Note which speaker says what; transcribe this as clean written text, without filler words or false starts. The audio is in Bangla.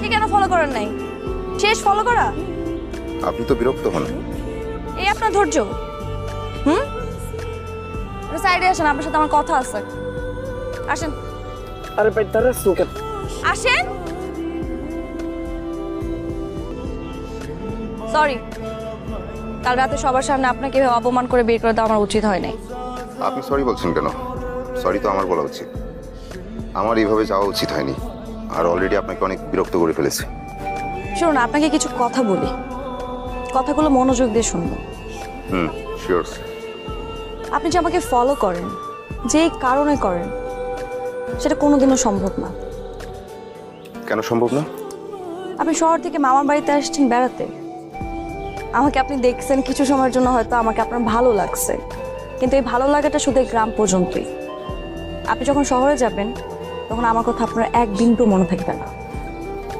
Speaker 1: আজকে কেন ফলো করেন নাই? শেষ ফলো করা?
Speaker 2: আপনি তো বিরক্ত হন।
Speaker 1: এই আপনার ধৈর্য? হুম, সাইডে আসেন, আপনার সাথে আমার কথা আছে। আসেন।
Speaker 3: আরে ভাই তারা সুকে
Speaker 1: আসেন। সরি, কাল রাতে সবার সামনে আপনাকে এভাবে অপমান করে বের করে দেওয়া আমার উচিত হয় নাই।
Speaker 2: আপনি সরি বলছেন কেন? সরি তো আমার বলা উচিত। আমার এইভাবে যাওয়া উচিত হয়নি, আর অলরেডি আপনাকে অনেক বিরক্ত করে ফেলেছে।
Speaker 1: শুনুন, আপনাকে কিছু কথা বলি, কথাগুলো মনোযোগ দিয়ে শুনবেন।
Speaker 2: শিওর।
Speaker 1: আপনি যে আমাকে ফলো করেন, যে কারণে করেন, সেটা কোনোদিনও সম্ভব না।
Speaker 2: কেন সম্ভব না?
Speaker 1: আপনি শহর থেকে মামার বাড়িতে আসছেন বেড়াতে, আমাকে আপনি দেখছেন কিছু সময়ের জন্য, হয়তো আমাকে আপনার ভালো লাগছে, কিন্তু এই ভালো লাগাটা শুধু এই গ্রাম পর্যন্তই। আপনি যখন শহরে যাবেন তখন আমার কথা আপনার এক বিন্দু মনে থাকবে না।